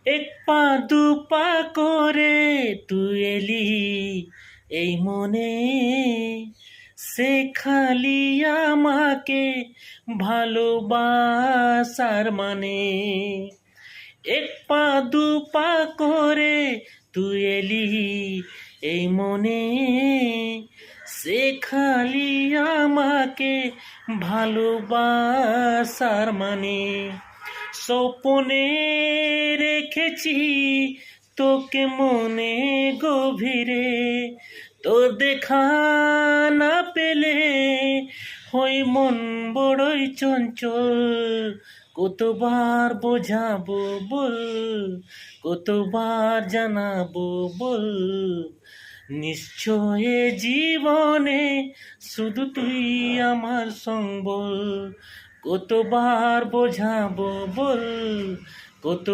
এক পা দু পা করে তুই এলি এই মনে, শেখালি আমাকে ভালোবাসার মানে। এক পা দু পা করে তুই এলি এই মনে, শেখালি আমাকে ভালোবাসার মানে। স্বপনে রেখেছি তোকে মনে গভীরে, তোর দেখা না পেলে হই মন বড়ই চঞ্চল। কতবার বোঝাবো বল, কতবার জানাবো বল, নিশ্চয় জীবনে শুধু তুই আমার সম্বল। কতবার বোঝাবো বল, কত